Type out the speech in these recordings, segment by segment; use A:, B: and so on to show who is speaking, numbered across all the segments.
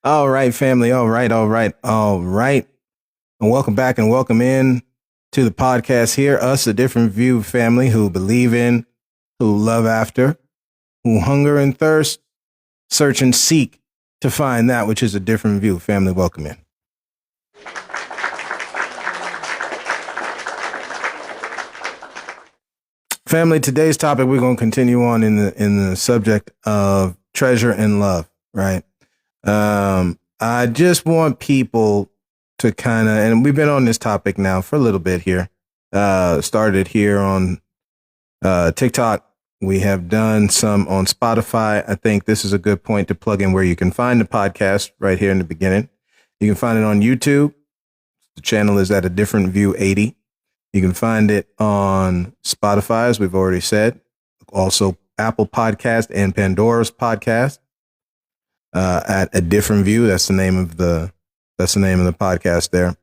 A: All right, family. All right. And welcome back and welcome in to the podcast here. Us, a different view family who believe in, who love after, who hunger and thirst, search and seek to find that which is a different view. Family, welcome in. Family, today's topic, we're going to continue on in the subject of treasure and love, right? I just want people to kind of, and we've been on this topic now for a little bit here. Started here on TikTok. We have done some on Spotify. I think this is a good point to plug in where you can find the podcast right here in the beginning. You can find it on YouTube. The channel is at a different view 80. You can find it on Spotify, as we've already said. Also, Apple Podcast and Pandora's podcast at a different view. That's the name of the podcast there.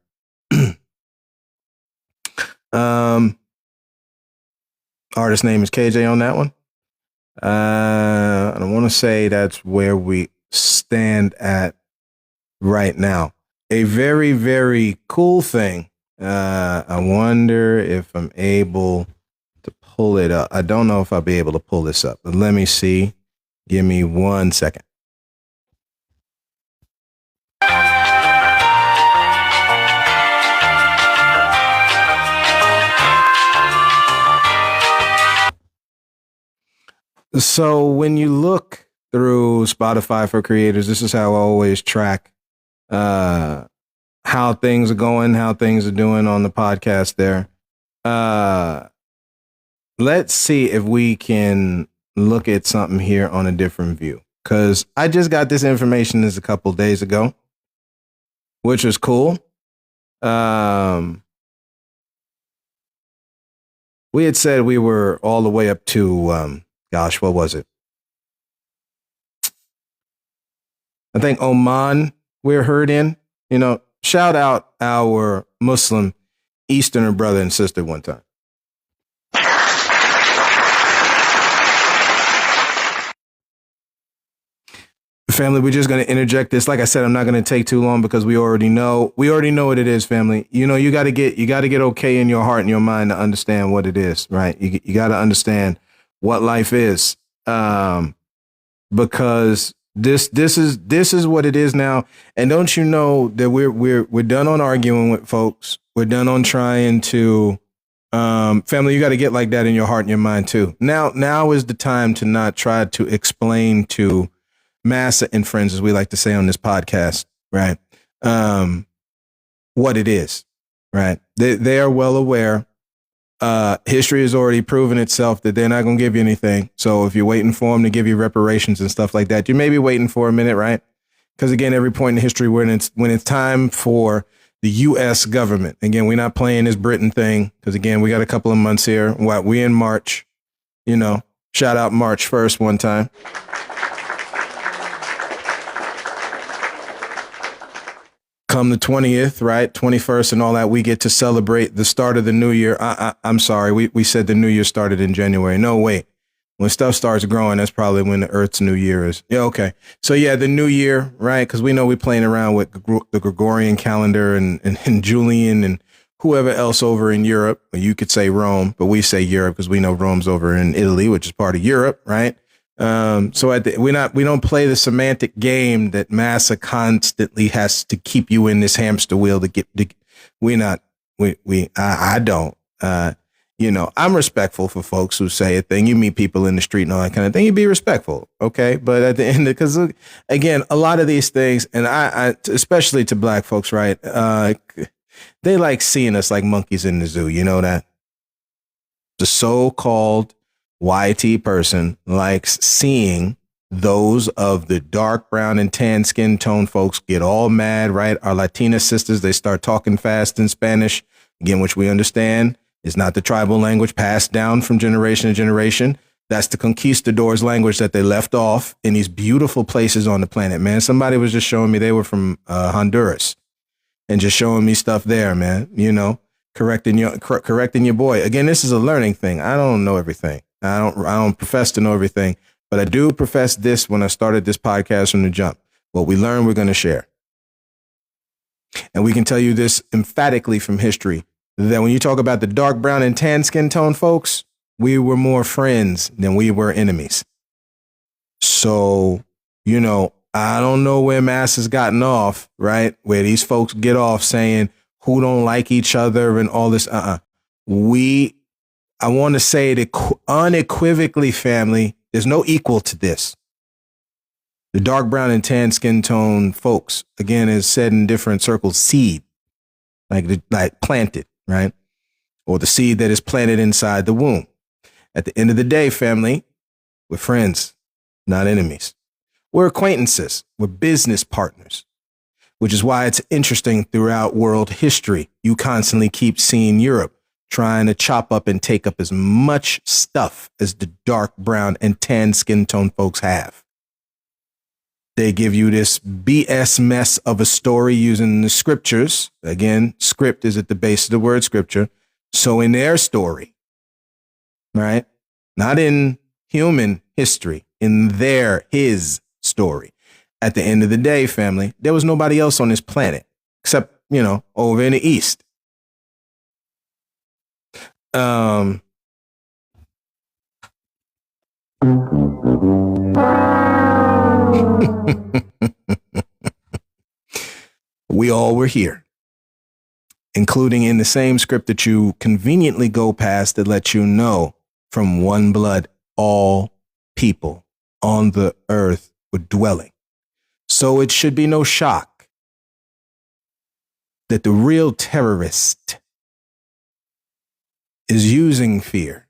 A: Artist name is KJ on that one. I want to say that's where we stand at right now. A very, very cool thing. I wonder if I'm able to pull it up. I don't know if I'll be able to pull this up, but let me see. Give me 1 second. So when you look through Spotify for creators, this is how I always track how things are going, how things are doing on the podcast there. Let's see if we can look at something here on a different view, because I just got this information a couple of days ago, which was cool. We had said we were all the way up to, what was it? I think Oman we're heard in, shout out our Muslim Easterner brother and sister one time. Family, we're just going to interject this. Like I said, I'm not going to take too long because we already know what it is, family. You got to get okay in your heart and your mind to understand what it is, right? You got to understand what life is. Because this is what it is now. And don't you know that we're done on arguing with folks. We're done on trying to, family, you got to get like that in your heart and your mind too. Now is the time to not try to explain to Massa and friends, as we like to say on this podcast, right? What it is, right? They are well aware. History has already proven itself that they're not going to give you anything. So if you're waiting for them to give you reparations and stuff like that, you may be waiting for a minute, right? Because again, every point in history when it's time for the U.S. government, again, we're not playing this Britain thing, because again, we got a couple of months here. We in March, shout out March 1st one time. Come the 20th, right? 21st and all that, we get to celebrate the start of the new year. I'm sorry. We said the new year started in January. No, wait. When stuff starts growing, that's probably when the Earth's new year is. Yeah, okay. So yeah, the new year, right? Because we know we're playing around with the Gregorian calendar and Julian and whoever else over in Europe. You could say Rome, but we say Europe because we know Rome's over in Italy, which is part of Europe, right? So we don't play the semantic game that Massa constantly has to keep you in this hamster wheel I don't, I'm respectful for folks who say a thing. You meet people in the street and all that kind of thing. You be respectful. Okay. But at the end, because again, a lot of these things, and I especially to black folks, right? They like seeing us like monkeys in the zoo. You know that the so-called YT person likes seeing those of the dark brown and tan skin tone folks get all mad, right? Our Latina sisters, they start talking fast in Spanish, again, which we understand is not the tribal language passed down from generation to generation. That's the conquistadors' language that they left off in these beautiful places on the planet, man. Somebody was just showing me they were from Honduras and just showing me stuff there, man, correcting your boy. Again, this is a learning thing. I don't know everything. I don't profess to know everything, but I do profess this when I started this podcast from the jump. What we learn, we're going to share. And we can tell you this emphatically from history, that when you talk about the dark brown and tan skin tone folks, we were more friends than we were enemies. So, I don't know where mass has gotten off, right? Where these folks get off saying who don't like each other and all this. I want to say it unequivocally, family, there's no equal to this. The dark brown and tan skin tone folks, again, is said in different circles, seed, like planted, right? Or the seed that is planted inside the womb. At the end of the day, family, we're friends, not enemies. We're acquaintances. We're business partners, which is why it's interesting throughout world history. You constantly keep seeing Europe trying to chop up and take up as much stuff as the dark brown and tan skin tone folks have. They give you this BS mess of a story using the scriptures. Again, script is at the base of the word scripture. So in their story, right? Not in human history, in his story. At the end of the day, family, there was nobody else on this planet except, over in the East. We all were here, including in the same script that you conveniently go past that lets you know from one blood, all people on the earth were dwelling. So it should be no shock that the real terrorist is using fear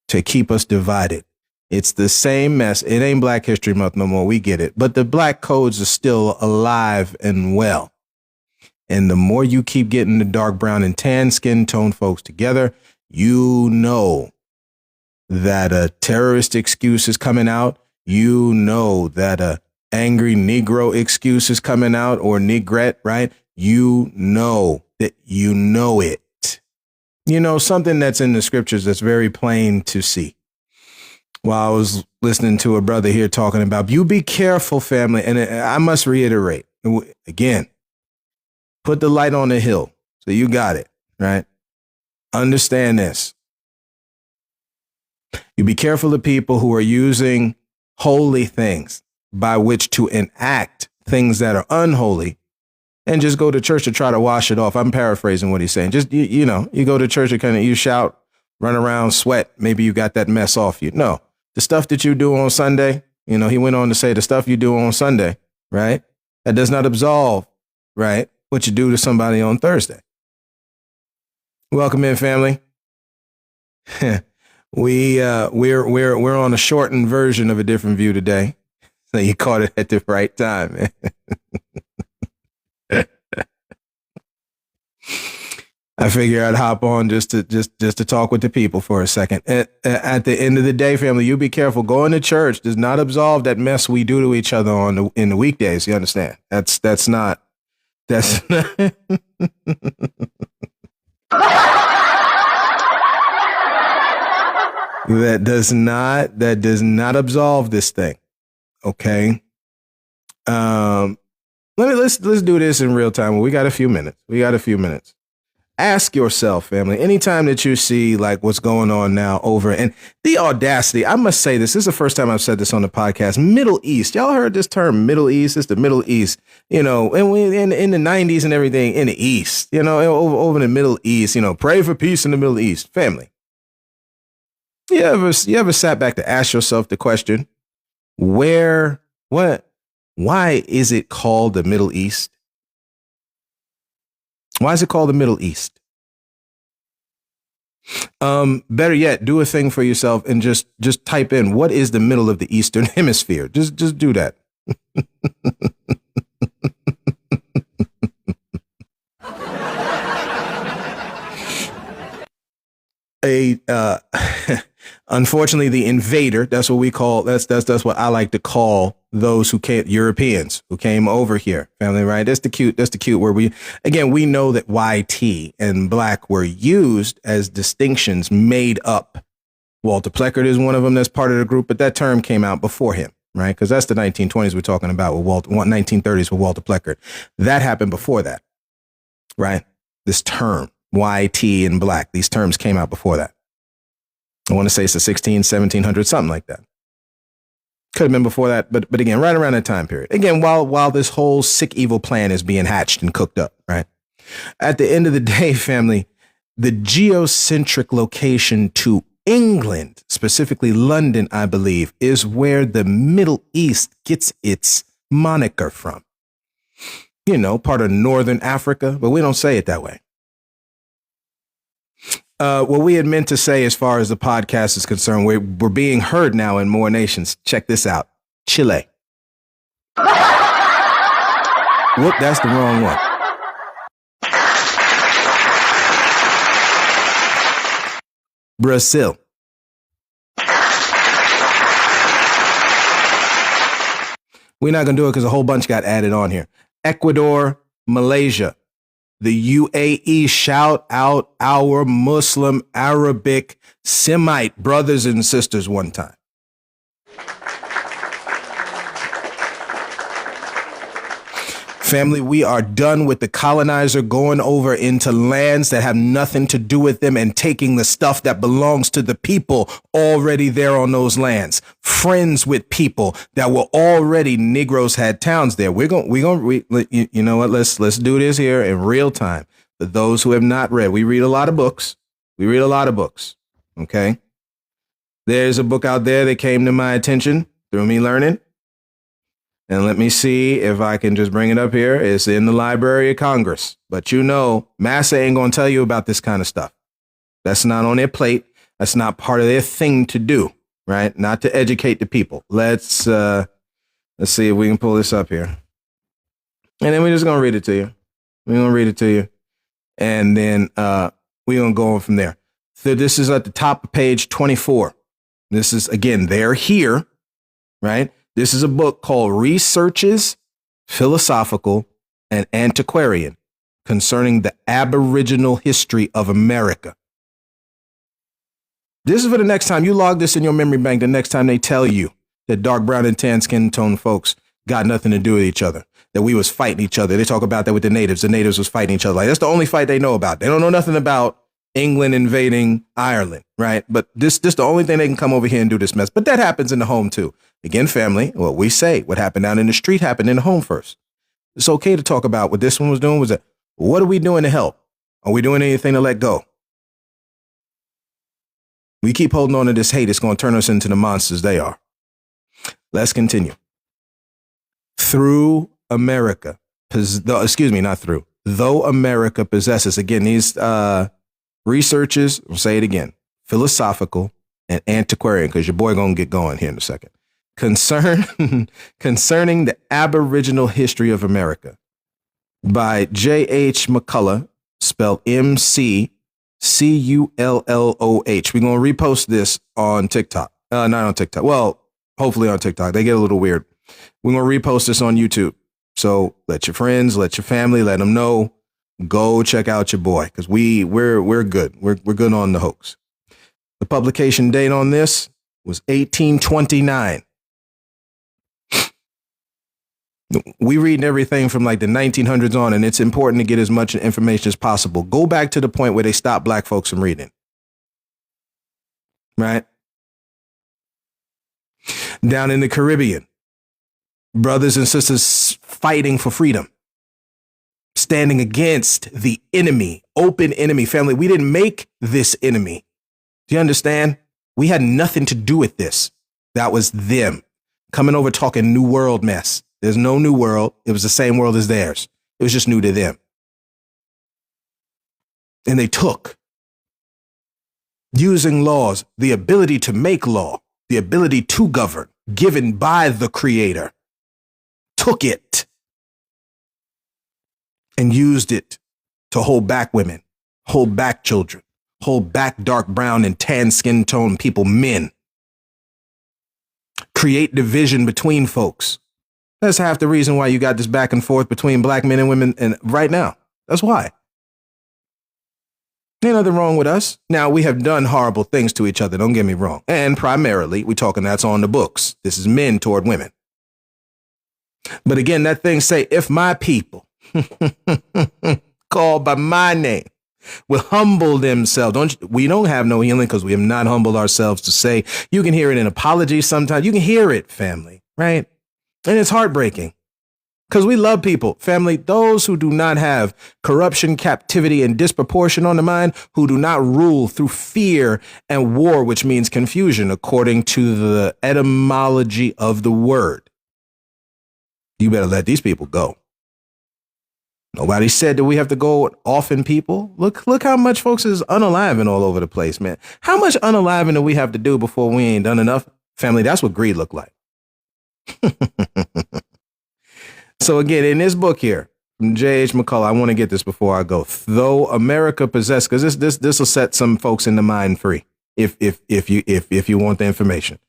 A: to keep us divided. It's the same mess. It ain't Black History Month no more. We get it. But the black codes are still alive and well. And the more you keep getting the dark brown and tan skin tone folks together, you know that a terrorist excuse is coming out. You know that a angry Negro excuse is coming out, or negrette, right? You know that you know it. Something that's in the scriptures that's very plain to see. While I was listening to a brother here talking about, you be careful, family. And I must reiterate, again, put the light on the hill. So you got it, right? Understand this. You be careful of people who are using holy things by which to enact things that are unholy and just go to church to try to wash it off. I'm paraphrasing what he's saying. Just, you go to church and you shout, run around, sweat. Maybe you got that mess off you. No. The stuff that you do on Sunday, he went on to say the stuff you do on Sunday, right? That does not absolve, right, what you do to somebody on Thursday. Welcome in, family. We're on a shortened version of A Different View today. So you caught it at the right time, man. I figure I'd hop on just to talk with the people for a second. At the end of the day, family, you be careful. Going to church does not absolve that mess we do to each other in the weekdays. You understand? That's not. That does not absolve this thing. Okay. Let's do this in real time. We got a few minutes. Ask yourself, family, anytime that you see like what's going on now over, and the audacity, I must say this is the first time I've said this on the podcast, Middle East. Y'all heard this term, Middle East? It's the Middle East, and we in the 90s and everything in the East, over in the Middle East, pray for peace in the Middle East. Family, you ever sat back to ask yourself the question, why is it called the Middle East? Why is it called the Middle East? Better yet, do a thing for yourself and just type in, what is the middle of the Eastern Hemisphere? Just do that. Unfortunately, the invader, that's what we call, that's what I like to call those Europeans who came over here, family, right? That's the cute word. We know that YT and black were used as distinctions made up. Walter Pleckard is one of them that's part of the group, but that term came out before him. right? Because that's the 1920s we're talking about with 1930s with Walter Pleckert. That happened before that, right? This term, YT and black, these terms came out before that. I want to say it's the 1700s, something like that. Could have been before that, but again, right around that time period. Again, while this whole sick, evil plan is being hatched and cooked up, right? At the end of the day, family, the geocentric location to England, specifically London, I believe, is where the Middle East gets its moniker from. You know, part of Northern Africa, but we don't say it that way. What we had meant to say as far as the podcast is concerned, we're being heard now in more nations. Check this out. Chile. Whoop, that's the wrong one. Brazil. We're not going to do it because a whole bunch got added on here. Ecuador, Malaysia. The UAE, shout out our Muslim, Arabic, Semite brothers and sisters one time. Family, we are done with the colonizer going over into lands that have nothing to do with them and taking the stuff that belongs to the people already there on those lands. Friends with people that were already Negroes had towns there. You know what? Let's do this here in real time. For those who have not read, we read a lot of books. Okay. There's a book out there that came to my attention through me learning. And let me see if I can just bring it up here. It's in the Library of Congress. But you know, Massa ain't going to tell you about this kind of stuff. That's not on their plate. That's not part of their thing to do, right? Not to educate the people. Let's see if we can pull this up here. And then we're just going to read it to you. And then we're going to go on from there. So this is at the top of page 24. This is, again, they're here, right? This is a book called Researches, Philosophical and Antiquarian Concerning the Aboriginal History of America. This is for the next time you log this in your memory bank, the next time they tell you that dark brown and tan skin tone folks got nothing to do with each other, that we was fighting each other. They talk about that with the natives. The natives was fighting each other. Like, that's the only fight they know about. They don't know nothing about England invading Ireland, right? But this the only thing they can come over here and do this mess. But that happens in the home too. Again, family, what we say, what happened down in the street happened in the home first. It's okay to talk about what this one was doing was that, what are we doing to help? Are we doing anything to let go? We keep holding on to this hate. It's going to turn us into the monsters they are. Let's continue. Though America possesses, again, these researches, I'll say it again, philosophical and antiquarian, because your boy going to get going here in a second. Concerning the Aboriginal History of America by J.H. McCullough, spelled McCulloh. We're going to repost this on TikTok. Not on TikTok. Well, hopefully on TikTok. They get a little weird. We're going to repost this on YouTube. So let your friends, let your family, let them know. Go check out your boy, because we're good. We're good on the hoax. The publication date on this was 1829. We reading everything from like the 1900s on, and it's important to get as much information as possible. Go back to the point where they stopped black folks from reading. Right? Down in the Caribbean, brothers and sisters fighting for freedom, standing against the enemy, open enemy. Family, we didn't make this enemy. Do you understand? We had nothing to do with this. That was them coming over talking New World mess. There's no new world. It was the same world as theirs. It was just new to them. And they took, using laws, the ability to make law, the ability to govern, given by the Creator, took it and used it to hold back women, hold back children, hold back dark brown and tan skin tone people, men, create division between folks. That's half the reason why you got this back and forth between black men and women and right now. That's why. Ain't nothing wrong with us. Now, we have done horrible things to each other, don't get me wrong. And primarily, we're talking that's on the books. This is men toward women. But again, that thing say, if my people called by my name will humble themselves. We don't have no healing because we have not humbled ourselves to say. You can hear it in apologies sometimes. You can hear it, family, right? And it's heartbreaking because we love people. Family, those who do not have corruption, captivity, and disproportion on the mind, who do not rule through fear and war, which means confusion, according to the etymology of the word. You better let these people go. Nobody said that we have to go off in people. Look how much folks is unaliving all over the place, man. How much unaliving do we have to do before we ain't done enough? Family, that's what greed look like. So again, in this book here, from J.H. McCullough, I want to get this before I go. Though America possessed, because this will set some folks in the mind free if you want the information.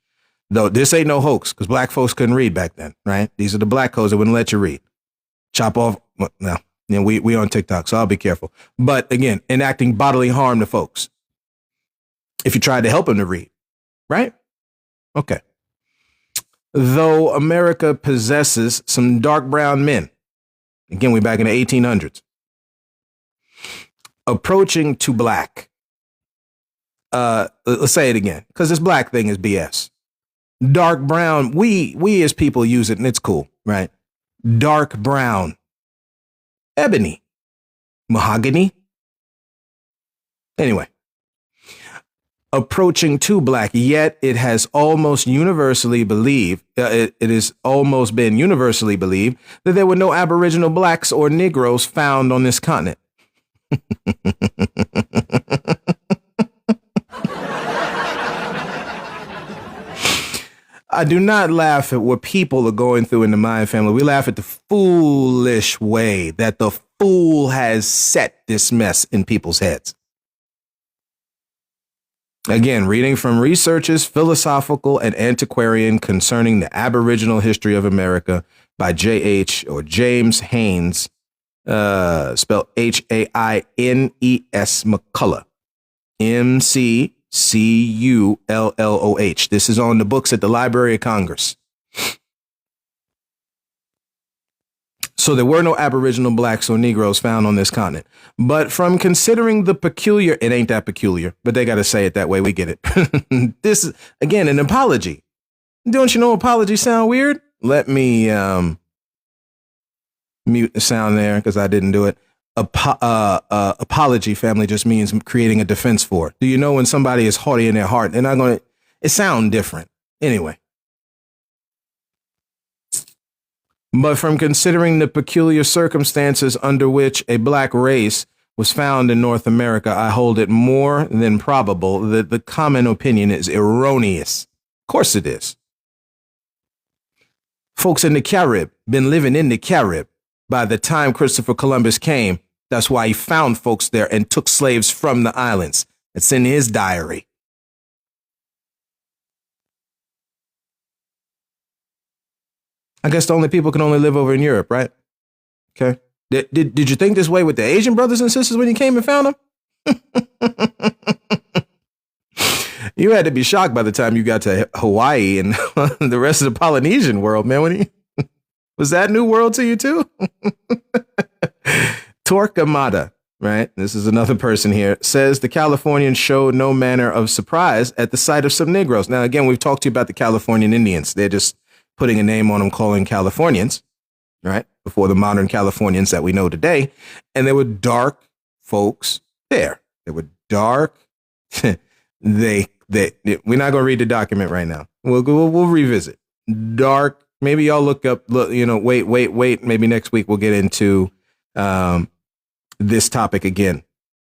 A: Though this ain't no hoax, because black folks couldn't read back then, right? These are the black codes that wouldn't let you read. Chop off. Well, no. You know, we on TikTok, so I'll be careful. But again, enacting bodily harm to folks. If you tried to help them to read, right? Okay. Though America possesses some dark brown men, again, we back in the 1800s, approaching to black. Let's say it again, because this black thing is BS. Dark brown, we as people use it, and it's cool, right? Dark brown. Ebony, mahogany. Anyway, approaching to black, yet it has almost universally believed, it has almost been universally believed that there were no Aboriginal blacks or Negroes found on this continent. I do not laugh at what people are going through in the Mind family. We laugh at the foolish way that the fool has set this mess in people's heads. Again, reading from Researches Philosophical and Antiquarian Concerning the Aboriginal History of America by J.H. or James Haynes, spelled Haines McCullough, McCulloh. This is on the books at the Library of Congress. So there were no Aboriginal blacks or Negroes found on this continent. But from considering the peculiar, it ain't that peculiar, but they got to say it that way. We get it. This is, again, an apology. Don't you know apologies sound weird? Let me mute the sound there because I didn't do it. Apology, family, just means creating a defense for it. Do you know when somebody is haughty in their heart, they're not going to, it sound different. Anyway. But from considering the peculiar circumstances under which a black race was found in North America, I hold it more than probable that the common opinion is erroneous. Of course it is. Folks in the Carib, been living in the Carib by the time Christopher Columbus came. That's why he found folks there and took slaves from the islands. It's in his diary. I guess the only people can only live over in Europe, right? Okay. Did you think this way with the Asian brothers and sisters when you came and found them? You had to be shocked by the time you got to Hawaii and the rest of the Polynesian world, man. Was that New World to you too? Torquemada, right? This is another person here, says the Californians showed no manner of surprise at the sight of some Negroes. Now, again, we've talked to you about the Californian Indians. They're just putting a name on them, calling Californians, right? Before the modern Californians that we know today. And there were dark folks there. They were dark. We're not going to read the document right now. We'll revisit. Dark. Maybe y'all look up, wait. Maybe next week we'll get into this topic again,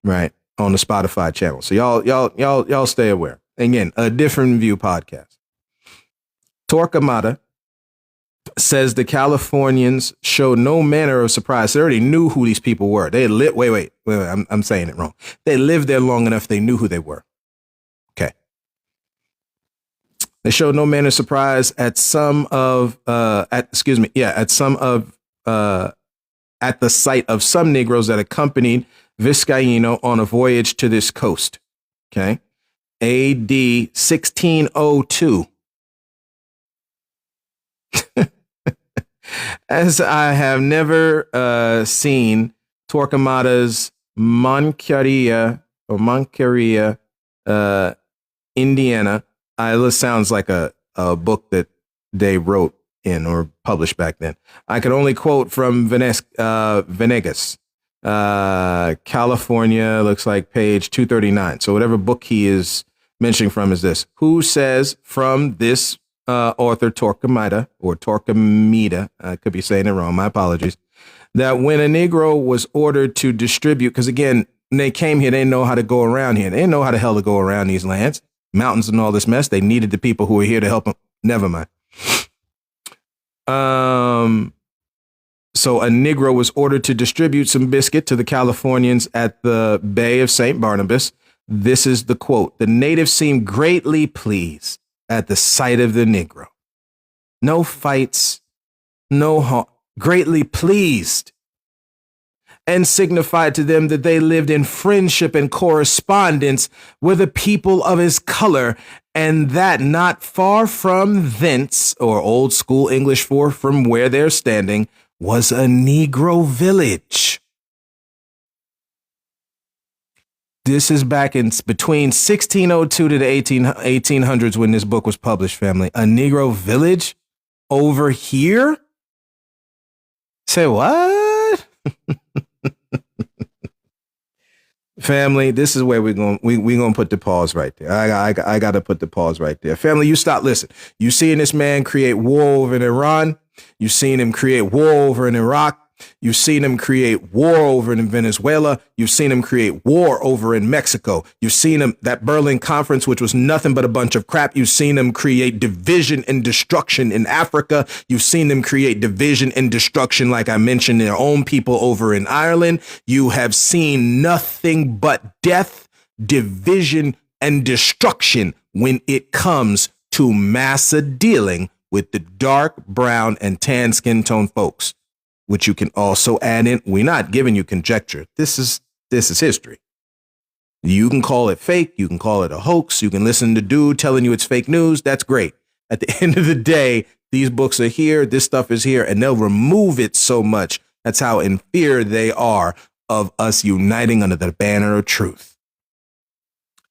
A: right? On the Spotify channel. So y'all stay aware. Again, a different view podcast. Torquemada says the Californians showed no manner of surprise. They already knew who these people were. They had lived. Wait. I'm saying it wrong. They lived there long enough. They knew who they were. Okay. They showed no manner of surprise at at the sight of some Negroes that accompanied Vizcaíno on a voyage to this coast. Okay. AD 1602. As I have never seen Torquemada's Moncaria or Moncaria, Indiana. This sounds like a book that they wrote in or published back then. I could only quote from Venegas, California, looks like page 239. So whatever book he is mentioning from is this. Who says from this author Torquemada or Torquemada, I could be saying it wrong, my apologies, that when a Negro was ordered to distribute, because again, when they came here, they didn't know how to go around here. They didn't know how the hell to go around these lands, mountains and all this mess. They needed the people who were here to help them. Never mind. So a Negro was ordered to distribute some biscuit to the Californians at the Bay of St. Barnabas. This is the quote. The natives seemed greatly pleased at the sight of the Negro. No fights, no harm, greatly pleased, and signified to them that they lived in friendship and correspondence with the people of his color, and that not far from thence, or old school English for from where they're standing, was a Negro village. This is back in between 1602 to the 1800s when this book was published, family. A Negro village over here? Say what? Family, this is where we're going to put the pause right there. I got to put the pause right there. Family, you stop. Listen, you seeing this man create war over in Iran. You seen him create war over in Iraq. You've seen him create war over in Venezuela. You've seen him create war over in Mexico. You've seen him, that Berlin Conference, which was nothing but a bunch of crap. You've seen him create division and destruction in Africa. You've seen them create division and destruction, like I mentioned, their own people over in Ireland. You have seen nothing but death, division, and destruction when it comes to massa dealing with the dark, brown, and tan skin tone folks, which you can also add in. We're not giving you conjecture. This is history. You can call it fake. You can call it a hoax. You can listen to dude telling you it's fake news. That's great. At the end of the day, these books are here. This stuff is here, and they'll remove it so much. That's how in fear they are of us uniting under the banner of truth.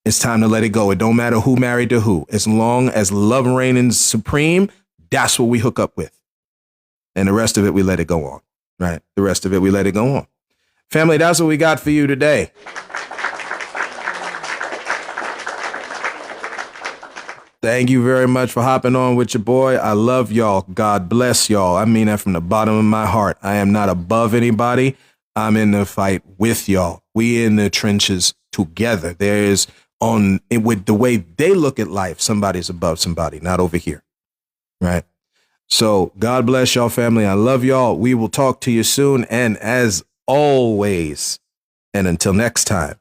A: It's time to let it go. It don't matter who married to who. As long as love reigns supreme, that's what we hook up with. And the rest of it, we let it go on. Right. The rest of it, we let it go on. Family, that's what we got for you today. Thank you very much for hopping on with your boy. I love y'all. God bless y'all. I mean that from the bottom of my heart. I am not above anybody. I'm in the fight with y'all. We in the trenches together. There is with the way they look at life, somebody's above somebody, not over here. Right. So God bless y'all, family. I love y'all. We will talk to you soon. And as always, and until next time,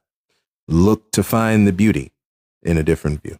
A: look to find the beauty in a different view.